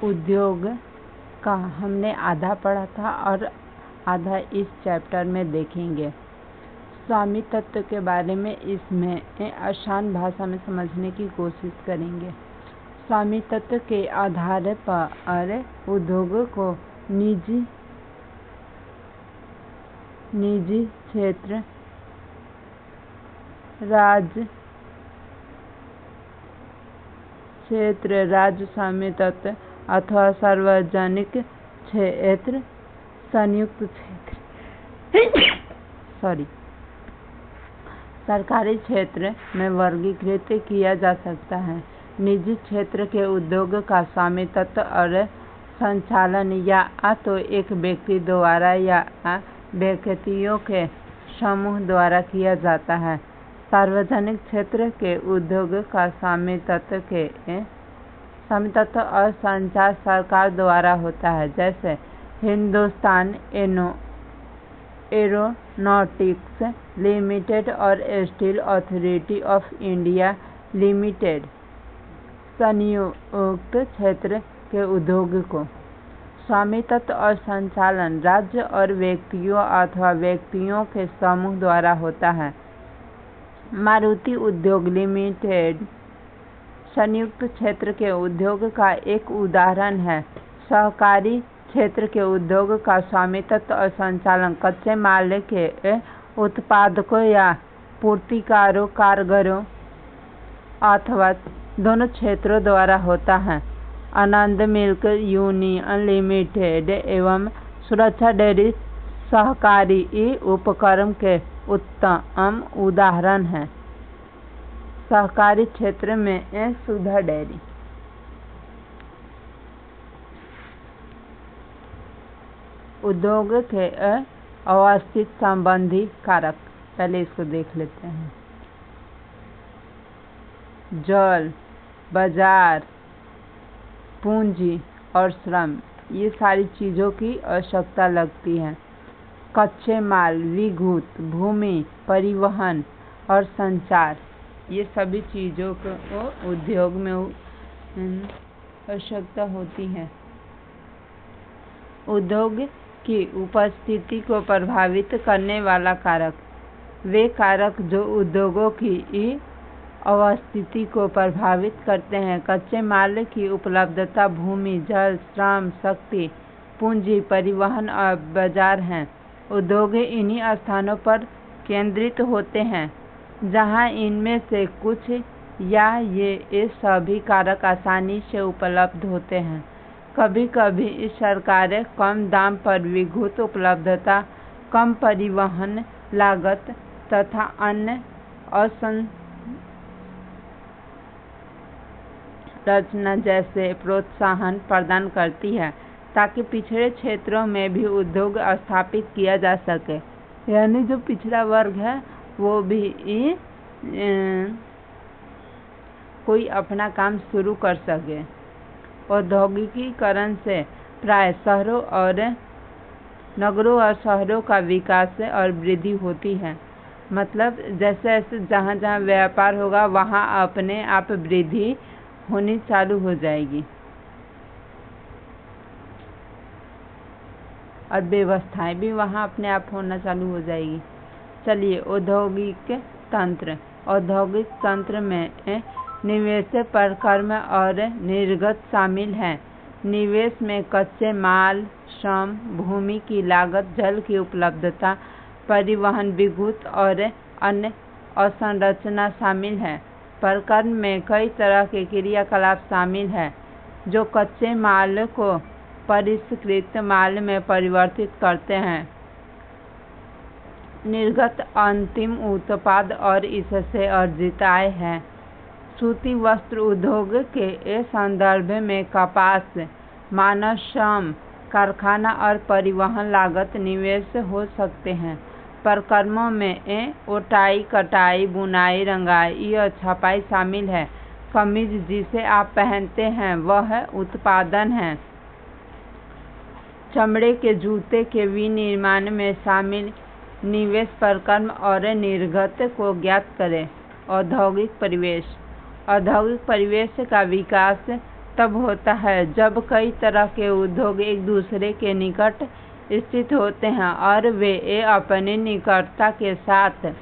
उद्योग का हमने आधा पढ़ा था और आधा इस चैप्टर में देखेंगे। स्वामित्व के बारे में इसमें आसान भाषा में समझने की कोशिश करेंगे। स्वामित्व के आधार पर उद्योग को निजी क्षेत्र, राज्य स्वामित्व अथवा सार्वजनिक क्षेत्र, संयुक्त क्षेत्र सरकारी क्षेत्र में वर्गीकृत किया जा सकता है। निजी क्षेत्र के उद्योग का स्वामित्व और संचालन या तो एक व्यक्ति द्वारा या व्यक्तियों के समूह द्वारा किया जाता है। सार्वजनिक क्षेत्र के उद्योग का स्वामित्व और संचार सरकार द्वारा होता है, जैसे हिंदुस्तान एरोनॉटिक्स लिमिटेड और steel authority of India limited. संयुक्त क्षेत्र के उद्योग को स्वामित्व और संचालन राज्य और व्यक्तियों अथवा व्यक्तियों के समूह द्वारा होता है। मारुति उद्योग लिमिटेड संयुक्त क्षेत्र के उद्योग का एक उदाहरण है। सहकारी क्षेत्र के उद्योग का स्वामित्व और संचालन कच्चे माल के उत्पादकों या पूर्तिकारों, कारीगरों अथवा दोनों क्षेत्रों द्वारा होता है। आनंद मिल्क यूनियन लिमिटेड एवं सुरक्षा डेयरी सहकारी उपक्रम के उत्तम उदाहरण हैं। सहकारी क्षेत्र में सुधा डेयरी। उद्योग के अवस्थित संबंधी कारक, पहले इसको देख लेते हैं। जल, बाजार, पूंजी और श्रम, ये सारी चीज़ों की आवश्यकता लगती है। कच्चे माल, विद्युत, भूमि, परिवहन और संचार, ये सभी चीज़ों को उद्योग में आवश्यकता होती है। उद्योग की उपस्थिति को प्रभावित करने वाला कारक, वे कारक जो उद्योगों की अवस्थिति को प्रभावित करते हैं। कच्चे माल की उपलब्धता, भूमि, जल, श्रम, शक्ति, पूंजी, परिवहन और बाजार हैं। उद्योग इन्हीं स्थानों पर केंद्रित होते हैं जहां इनमें से कुछ या ये सभी कारक आसानी से उपलब्ध होते हैं। कभी कभी सरकारें कम दाम पर विद्युत उपलब्धता, कम परिवहन लागत तथा अन्य अवसंरचना जैसे प्रोत्साहन प्रदान करती है ताकि पिछड़े क्षेत्रों में भी उद्योग स्थापित किया जा सके, यानी जो पिछड़ा वर्ग है वो भी कोई अपना काम शुरू कर सके। औद्योगिकीकरण से प्राय शहरों और नगरों और शहरों का विकास और वृद्धि होती है। मतलब जैसे जैसे जहाँ जहाँ व्यापार होगा वहाँ अपने आप वृद्धि होनी चालू हो जाएगी और व्यवस्थाएं भी वहाँ अपने आप होना चालू हो जाएगी। चलिए, औद्योगिक तंत्र में निवेश, परक्रम और निर्गत शामिल हैं। निवेश में कच्चे माल, श्रम, भूमि की लागत, जल की उपलब्धता, परिवहन, विद्युत और अन्य अवसंरचना शामिल है। परक्रम में कई तरह के क्रियाकलाप शामिल हैं जो कच्चे माल को परिष्कृत माल में परिवर्तित करते हैं। निर्गत अंतिम उत्पाद और इससे अर्जित आय है। सूती वस्त्र उद्योग के संदर्भ में कपास, मानव श्रम, कारखाना और परिवहन लागत निवेश हो सकते हैं। परक्रमों में ओटाई, कटाई, बुनाई, रंगाई और छपाई शामिल है। कमीज जिसे आप पहनते हैं वह उत्पादन है। चमड़े के जूते के विनिर्माण में शामिल निवेश, परक्रम और निर्गत को ज्ञात करें। औद्योगिक परिवेश का विकास तब होता है जब कई तरह के उद्योग एक दूसरे के निकट स्थित होते हैं और वे अपनी निकटता के साथ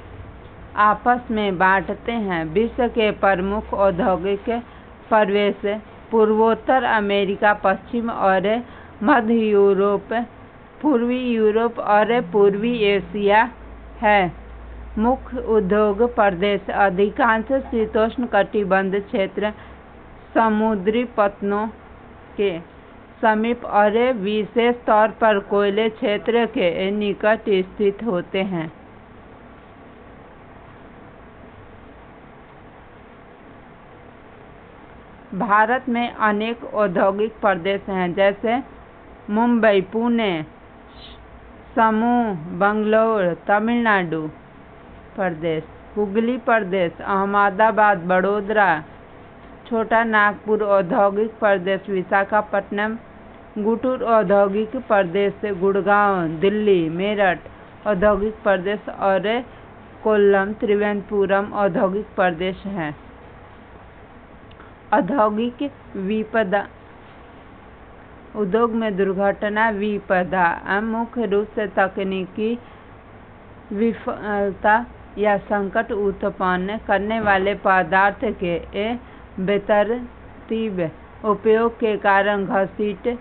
आपस में बांटते हैं। विश्व के प्रमुख औद्योगिक प्रदेश पूर्वोत्तर अमेरिका, पश्चिम और मध्य यूरोप, पूर्वी यूरोप और पूर्वी एशिया है। मुख्य उद्योग प्रदेश अधिकांश शीतोष्णकटिबंधीय क्षेत्र, समुद्री पत्तनों के समीप और विशेष तौर पर कोयले क्षेत्र के निकट स्थित होते हैं। भारत में अनेक औद्योगिक प्रदेश हैं, जैसे मुंबई, पुणे, समूह, बंगलौर, तमिलनाडु प्रदेश, हुगली प्रदेश, अहमदाबाद, वडोदरा, छोटा नागपुर औद्योगिक प्रदेश, विशाखापट्टनम, गुंटूर औद्योगिक प्रदेश, गुड़गांव, दिल्ली, मेरठ औद्योगिक प्रदेश और कोल्लम, त्रिवेंद्रपुरम औद्योगिक प्रदेश हैं। औद्योगिक विपदा। उद्योग में दुर्घटना विपदा मुख्य रूप से तकनीकी विफलता या संकट उत्पन्न करने वाले पदार्थ के बेतरतीब उपयोग के कारण घटित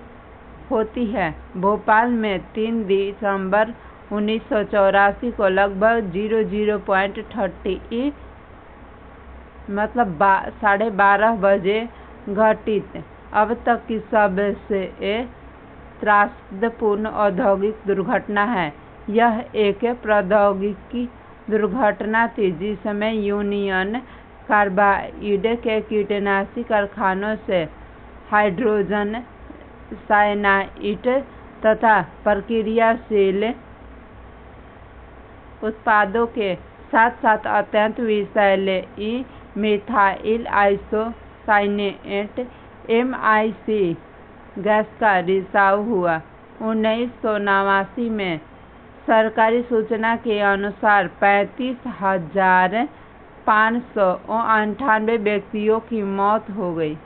होती है। भोपाल में 3 दिसंबर 1984 को लगभग 00.30 मतलब 12:30 बजे घटित अब तक की सबसे त्रासदपूर्ण औद्योगिक दुर्घटना है। यह एक प्रौद्योगिकी दुर्घटना थी जिसमें यूनियन कार्बाइड के कीटनाशी कारखानों से हाइड्रोजन साइनाइड तथा प्रक्रियाशील उत्पादों के साथ साथ अत्यंत विषैले मिथाइल आइसोसाइनेट (MIC) गैस का रिसाव हुआ। 1989 में सरकारी सूचना के अनुसार 35,598 व्यक्तियों की मौत हो गई।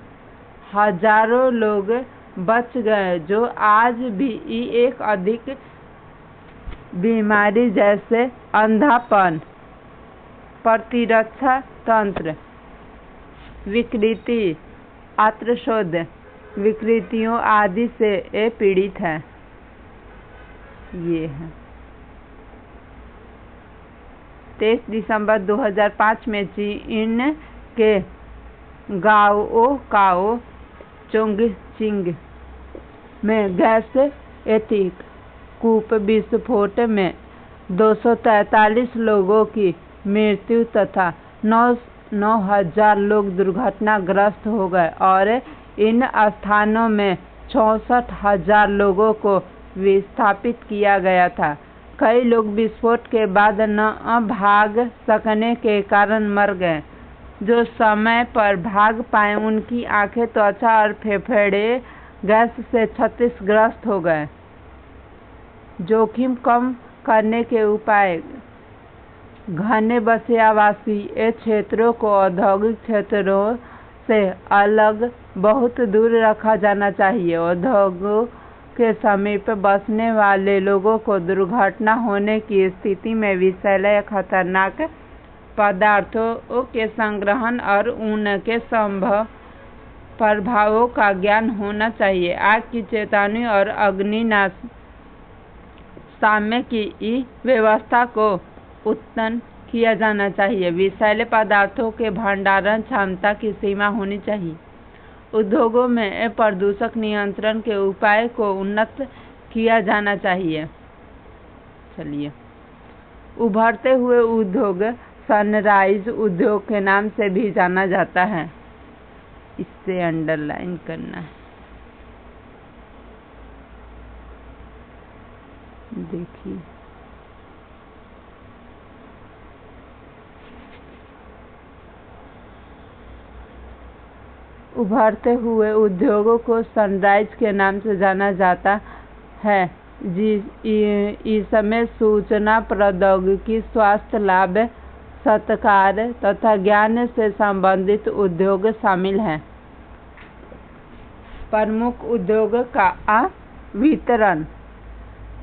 हजारों लोग बच गए जो आज भी एक अधिक बीमारी जैसे अंधापन, प्रतिरक्षा तंत्र विकृति, आंत्रशोथ विकृतियों आदि से पीड़ित है। ये है 23 दिसंबर 2005 में चीन के गाओकाओ चोंगचिंग में गैस एथिक कूप विस्फोट में 243 लोगों की मृत्यु तथा 9,000 लोग दुर्घटनाग्रस्त हो गए और इन स्थानों में 64,000 लोगों को विस्थापित किया गया था। कई लोग विस्फोट के बाद न भाग सकने के कारण मर गए। जो समय पर भाग पाए उनकी आंखें, त्वचा और फेफड़े गैस से क्षतिग्रस्त हो गए। जोखिम कम करने के उपाय। घने बसे आवासीय क्षेत्रों को औद्योगिक क्षेत्रों से अलग बहुत दूर रखा जाना चाहिए। उद्योगों के समीप बसने वाले लोगों को दुर्घटना होने की स्थिति में विषैले या खतरनाक पदार्थों के संग्रहण और उनके संभव प्रभावों का ज्ञान होना चाहिए। आग की चेतावनी और अग्निनाश साम्य की व्यवस्था को उत्पन्न किया जाना चाहिए। विषैले पदार्थों के भंडारण क्षमता की सीमा होनी चाहिए। उद्योगों में प्रदूषण नियंत्रण के उपाय को उन्नत किया जाना चाहिए। चलिए, उभरते हुए उद्योग सनराइज उद्योग के नाम से भी जाना जाता है। इससे अंडरलाइन करना है। देखिए, उभरते हुए उद्योगों को सनराइज के नाम से जाना जाता है। इसमें सूचना प्रौद्योगिकी, स्वास्थ्य लाभ, सत्कार तथा ज्ञान से संबंधित उद्योग शामिल हैं। प्रमुख उद्योग का वितरण।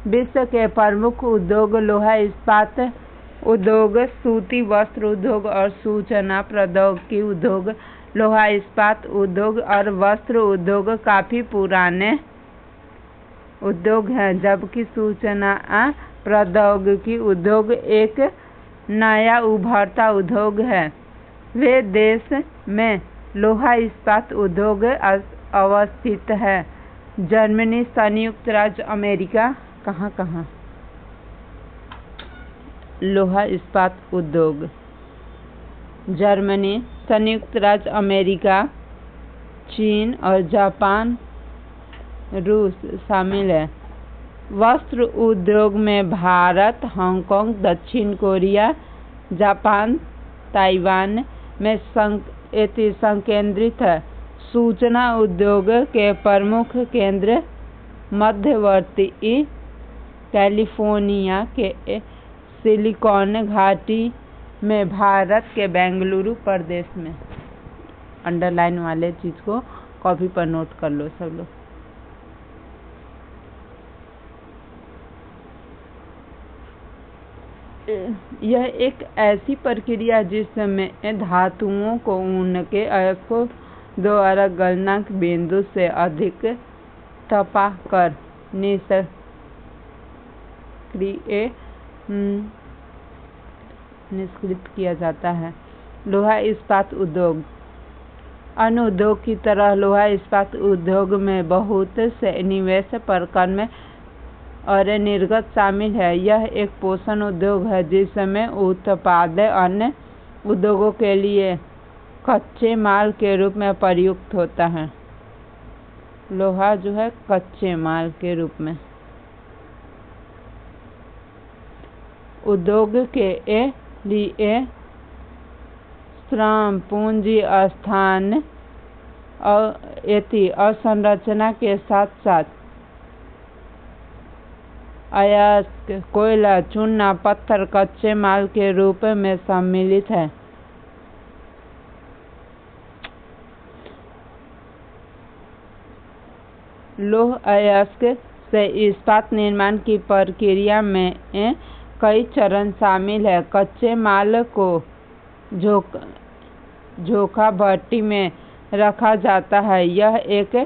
विश्व के प्रमुख उद्योग लोहा इस्पात उद्योग, सूती वस्त्र उद्योग और सूचना प्रौद्योगिकी उद्योग। लोहा इस्पात उद्योग और वस्त्र उद्योग काफी पुराने उद्योग हैं, जबकि सूचना प्रौद्योगिकी उद्योग एक नया उभरता उद्योग है। वे देश में लोहा इस्पात उद्योग अवस्थित है। जर्मनी, संयुक्त राज्य अमेरिका। कहाँ लोहा इस्पात उद्योग? जर्मनी, संयुक्त राज्य अमेरिका, चीन और जापान, रूस शामिल है। वस्त्र उद्योग में भारत, हांगकांग, दक्षिण कोरिया, जापान, ताइवान में संकेंद्रित है। सूचना उद्योग के प्रमुख केंद्र मध्यवर्ती कैलिफोर्निया के सिलिकॉन घाटी में, भारत के बेंगलुरु प्रदेश में। अंडरलाइन वाले चीज को कॉपी पर नोट कर लो सब लोग। यह एक ऐसी प्रक्रिया जिसमें धातुओं को उनके अयस्कों द्वारा गलनांक बिंदु से अधिक तपाकर निष्क्रिय किया जाता है। लोहा इस्पात उद्योग। अन्य उद्योग की तरह लोहा इस्पात उद्योग में बहुत से निवेश प्रक्रम और निर्गत शामिल है। यह एक पोषण उद्योग है जिसमें उत्पाद अन्य उद्योगों के लिए कच्चे माल के रूप में प्रयुक्त होता है। लोहा जो है कच्चे माल के रूप में। उद्योग के लिए श्रम पूंजी स्थान और संरचना के साथ साथ अयस्क, कोयला, चूना, पत्थर कच्चे माल के रूप में सम्मिलित है। लौह अयस्क से इस्पात निर्माण की प्रक्रिया में कई चरण शामिल है। कच्चे माल को झोंका भट्टी में रखा जाता है। यह एक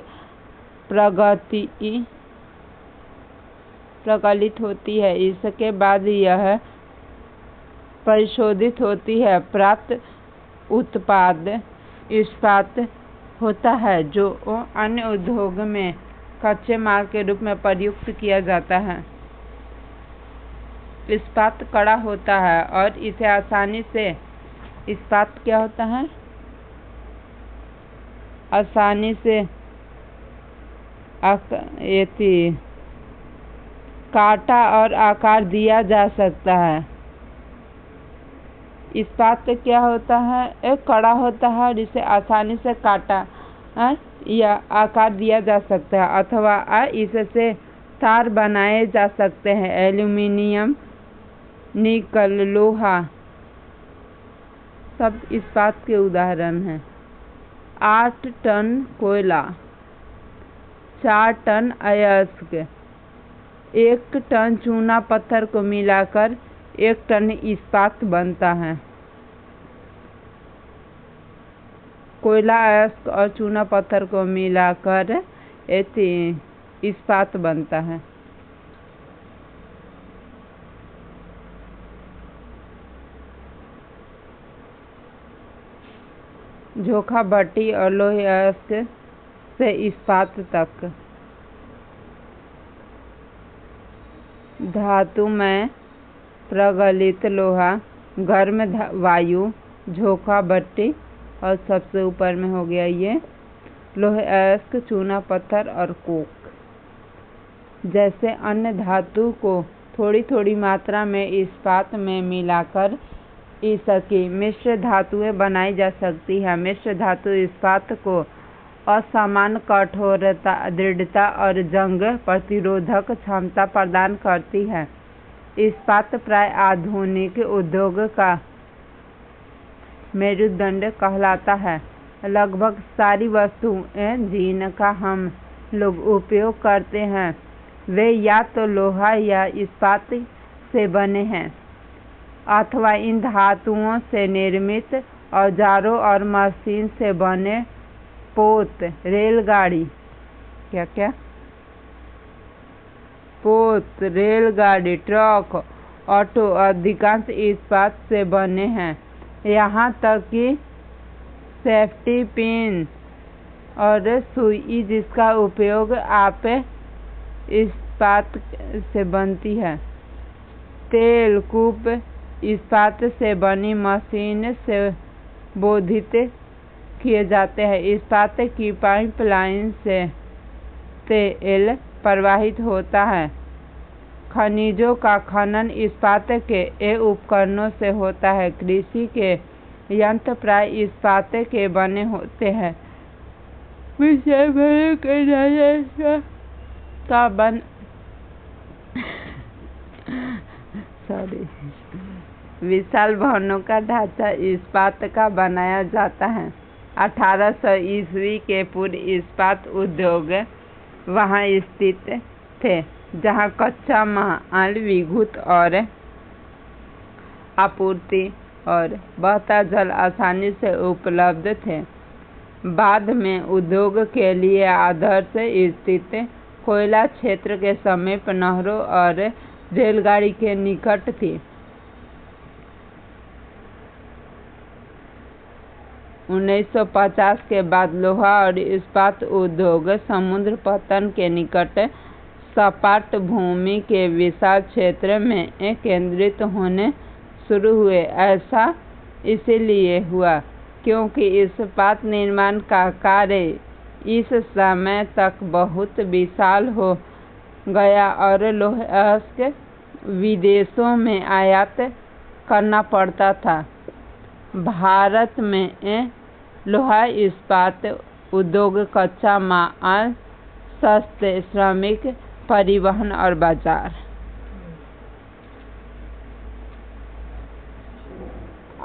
प्रगलित होती है। इसके बाद यह परिशोधित होती है। प्राप्त उत्पाद इस्पात होता है जो अन्य उद्योग में कच्चे माल के रूप में प्रयुक्त किया जाता है। इस्पात कड़ा होता है और इसे आसानी से इस्पात क्या होता है? आसानी से काटा और आकार दिया जा सकता है। इस्पात क्या होता है? एक कड़ा होता है और इसे आसानी से काटा या आकार दिया जा सकता है, अथवा इससे तार बनाए जा सकते हैं। एल्यूमीनियम, निकल, लोहा सब इस्पात के उदाहरण हैं। 8 टन कोयला, 4 टन अयस्क, 1 टन चूना पत्थर को मिलाकर 1 टन इस्पात बनता है। कोयला, अयस्क और चूना पत्थर को मिलाकर इस्पात बनता है। झोंका भट्टी और लोहे अयस्क से इस्पात तक। धातु में प्रगलित लोहा, गर्म वायु, झोंका भट्टी और सबसे ऊपर में हो गया ये लोहे अयस्क, चूना पत्थर और कोक जैसे अन्य धातु को थोड़ी थोड़ी मात्रा में इस्पात में मिलाकर इसकी मिश्र धातुएं बनाई जा सकती है। मिश्र धातु इस्पात को असमान कठोरता, दृढ़ता और जंग प्रतिरोधक क्षमता प्रदान करती है। इस्पात प्राय आधुनिक उद्योग का मेरुदंड कहलाता है। लगभग सारी वस्तुएं जिनका हम लोग उपयोग करते हैं वे या तो लोहा या इस्पात से बने हैं अथवा इन धातुओं से निर्मित औजारों और मशीन से बने पोत, रेलगाड़ी रेलगाड़ी, ट्रक, ऑटो अधिकांश इस्पात से बने हैं। यहाँ तक कि सेफ्टी पिन और सुई जिसका उपयोग आप इस्पात से बनती है। तेल कूप इस्पात से बनी मशीन से बोधित किए जाते हैं। इस्पात की पाइपलाइन से तेल प्रवाहित होता है। खनिजों का खनन इस्पात के उपकरणों से होता है। कृषि के यंत्र प्राय इस्पात के बने होते हैं। विशाल भवनों का ढांचा इस्पात का बनाया जाता है। 1800 ईस्वी के पूर्व इस्पात उद्योग वहां स्थित थे जहां कच्चा माल विद्युत और आपूर्ति और बहता जल आसानी से उपलब्ध थे। बाद में उद्योग के लिए आदर्श स्थित कोयला क्षेत्र के समीप नहरों और रेलगाड़ी के निकट थी। 1950 के बाद लोहा और इस्पात उद्योग समुद्र पतन के निकट सपाट भूमि के विशाल क्षेत्र में केंद्रित होने शुरू हुए। ऐसा इसलिए हुआ क्योंकि इस्पात निर्माण का कार्य इस समय तक बहुत विशाल हो गया और लोहा विदेशों में आयात करना पड़ता था। भारत में लोहा इस्पात उद्योग कच्चा माल, सस्ते श्रमिक, परिवहन और बाजार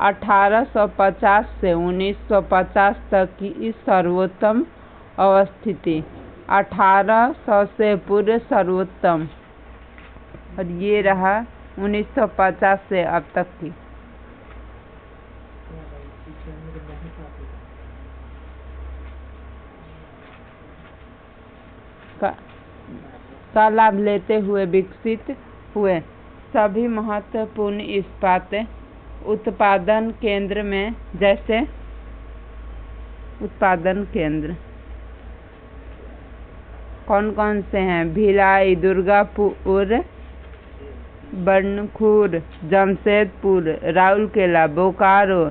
1850 से 1950 तक की सर्वोत्तम अवस्थिति 1800 से पूर्व सर्वोत्तम और ये रहा 1950 से अब तक की। का लाभ लेते हुए विकसित हुए सभी महत्वपूर्ण इस्पात उत्पादन केंद्र में जैसे उत्पादन केंद्र कौन कौन से हैं? भिलाई, दुर्गापुर, बनखूर, जमशेदपुर, राउरकेला, बोकारो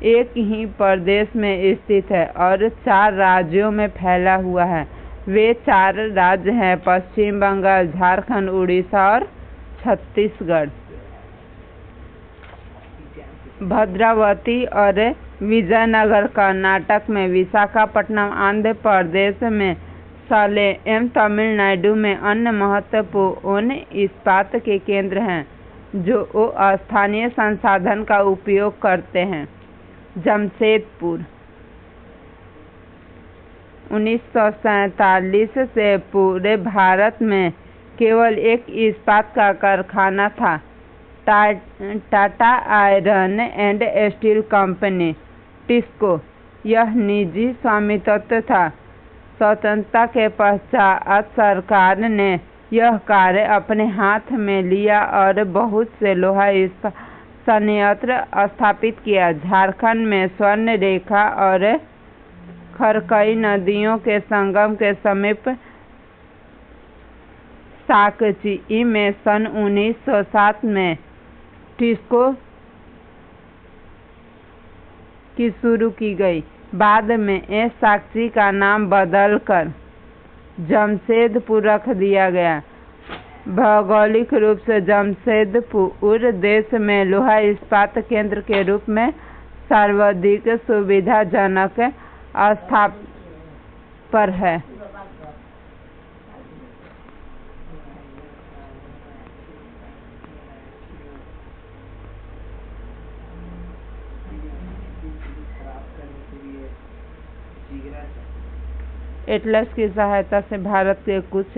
एक ही प्रदेश में स्थित है और 4 राज्यों में फैला हुआ है। वे 4 राज्य हैं पश्चिम बंगाल, झारखंड, उड़ीसा और छत्तीसगढ़। भद्रावती और विजयनगर कर्नाटक में, विशाखापट्टनम आंध्र प्रदेश में, सलेम तमिलनाडु में अन्य महत्वपूर्ण इस्पात के केंद्र हैं जो स्थानीय संसाधन का उपयोग करते हैं। जमशेदपुर 1947 से पूरे भारत में केवल एक इस्पात का कारखाना था, Tata iron and steel company TISCO. यह निजी स्वामित्व था। स्वतंत्रता के पश्चात सरकार ने यह कार्य अपने हाथ में लिया और बहुत से लोहा इस्पात संयंत्र स्थापित किया। झारखंड में स्वर्णरेखा और खरकई नदियों के संगम के समीप साकची में सन 1907 में टिस्को की शुरू की गई। बाद में साकची का नाम बदलकर जमशेदपुर रख दिया गया। भौगोलिक रूप से जमशेदपुर देश में लोहा इस्पात केंद्र के रूप में सर्वाधिक सुविधाजनक स्थान पर है। एटलस की सहायता से भारत के कुछ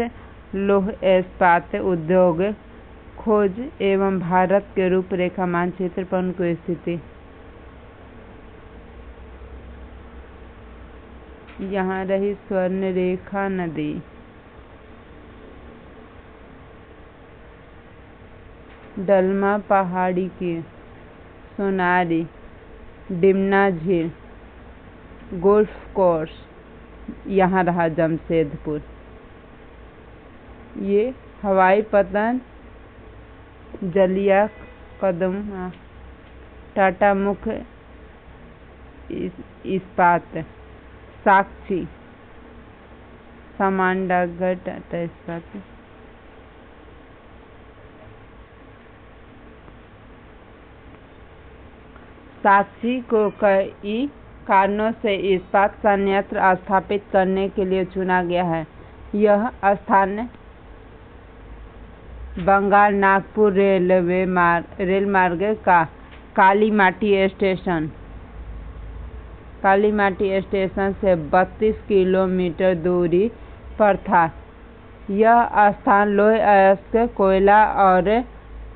लौह इस्पात उद्योग खोज एवं भारत के रूपरेखा मानचित्र पर उनकी स्थिति। यहाँ रही स्वर्णरेखा नदी, डलमा पहाड़ी की, सोनारी, डिमना झील, गोल्फ कोर्स, यहाँ रहा जमशेदपुर। ये हवाई पतन, जलिया कदम, टाटा मुख्य इस्पात, साक्षी, समानडागर टाटा इस्पात। साक्षी को कई कारणों से इस्पात संयंत्र स्थापित करने के लिए चुना गया है। यह स्थान बंगाल नागपुर रेल मार्ग का कालीमाटी स्टेशन से 32 किलोमीटर दूरी पर था। यह स्थान लौह अयस्क, कोयला और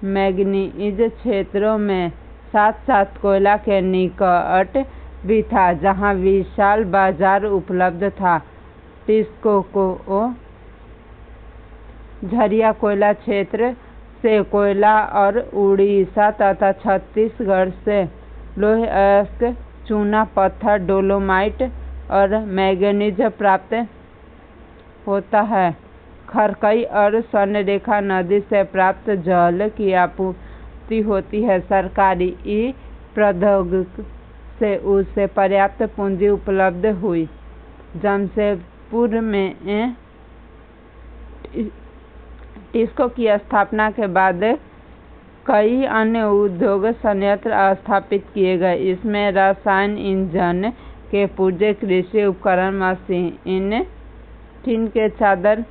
मैग्नीज क्षेत्रों में साथ कोयला के निकट भी था, जहां विशाल बाजार उपलब्ध था। टिस्को को झरिया कोयला क्षेत्र से कोयला और उड़ीसा तथा छत्तीसगढ़ से लौह अयस्क, चूना पत्थर, डोलोमाइट और मैंगनीज प्राप्त होता है। खरकई और स्वर्णरेखा नदी से प्राप्त जल की आपूर्ति होती है। सरकारी प्रौद्योगिकी से उसे पर्याप्त पूंजी उपलब्ध हुई। जमशेदपुर में टिस्को की स्थापना के बाद कई अन्य उद्योग संयंत्र स्थापित किए गए। इसमें रसायन इंजन के पुर्जे, कृषि उपकरण, मशीन, टीन के चादर,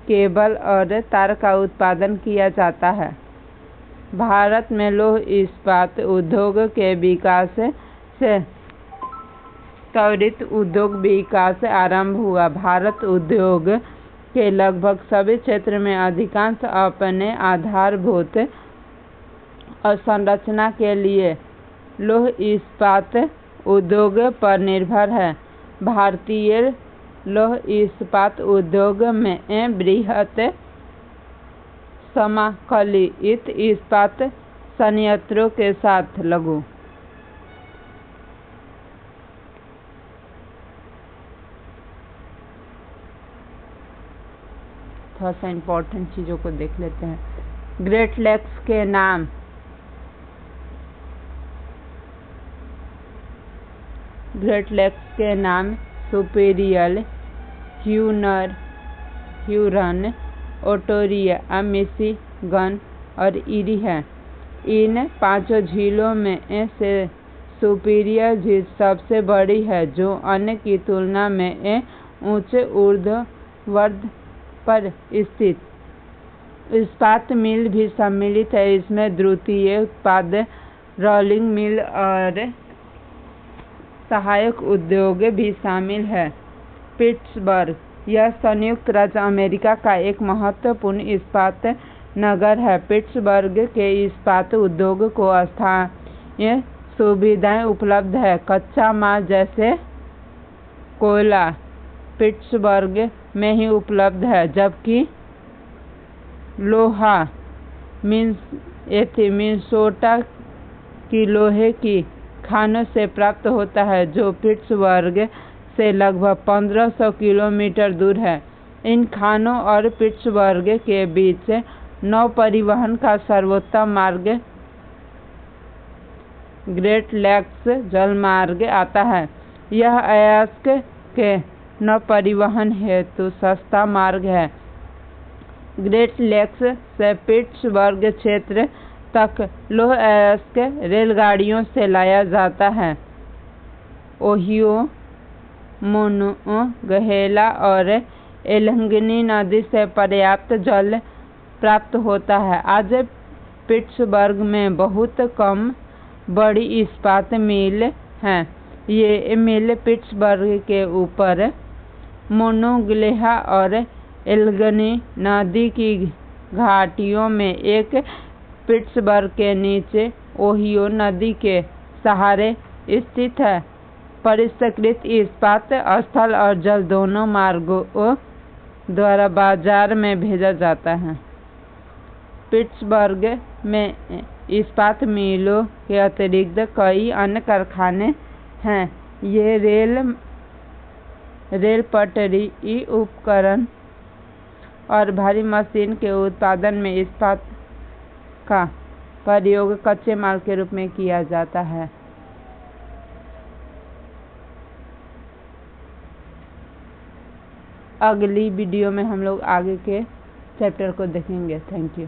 केबल और तार का उत्पादन किया जाता है। भारत में लौह इस्पात उद्योग के विकास से त्वरित उद्योग विकास आरंभ हुआ। भारत उद्योग के लगभग सभी क्षेत्र में अधिकांश अपने आधारभूत अवसंरचना के लिए लौह इस्पात उद्योग पर निर्भर है। भारतीय लौह इस्पात उद्योग में बृहत समकालीन इस्पात संयंत्रों के साथ लघु थोड़ा सा इम्पोर्टेंट चीज़ों को देख लेते हैं। ग्रेट लेक्स के नाम सुपीरियल, ह्यूरन, ओटोरिया, मिशिगन और इरी है। इन पांचों झीलों में से सुपीरियर झील सबसे बड़ी है, जो अन्य की तुलना में ऊंचे ऊर्ध्वाधर पर स्थित। इस्पात मिल भी सम्मिलित है। इसमें द्वितीय उत्पाद, रोलिंग मिल और सहायक उद्योग भी शामिल है। पिट्सबर्ग, यह संयुक्त राज्य अमेरिका का एक महत्वपूर्ण इस्पात नगर है। पिट्सबर्ग के इस्पात उद्योग को स्थानीय सुविधाएं उपलब्ध है। कच्चा माल जैसे कोयला पिट्सबर्ग में ही उपलब्ध है, जबकि लोहा मिनेसोटा की लोहे की खानों से प्राप्त होता है, जो पिट्सबर्ग से लगभग 1500 किलोमीटर दूर है। इन खानों और पिट्सबर्ग के बीच नौ परिवहन का सर्वोत्तम मार्ग ग्रेट लेक्स जलमार्ग आता है। यह अयस्क के नौ परिवहन हेतु सस्ता मार्ग है। ग्रेट लेक्स से पिट्सबर्ग क्षेत्र तक लौह अयस्क रेलगाड़ियों से लाया जाता है। ओहियो, मोनोगहेला और एल्लेघनी नदी से पर्याप्त जल प्राप्त होता है। आज पिट्सबर्ग में बहुत कम बड़ी इस्पात मिल हैं। ये मिल पिट्सबर्ग के ऊपर मोनोग्लेहा और एल्गनी नदी की घाटियों में एक पिट्सबर्ग के नीचे ओहियो नदी के सहारे स्थित है। परिष्कृत इस्पात स्थल और जल दोनों मार्गों द्वारा बाजार में भेजा जाता है। पिट्सबर्ग में इस्पात मिलों के अतिरिक्त कई अन्य कारखाने हैं। ये रेल पटरी उपकरण और भारी मशीन के उत्पादन में इस्पात का प्रयोग कच्चे माल के रूप में किया जाता है। अगली वीडियो में हम लोग आगे के चैप्टर को देखेंगे। Thank you.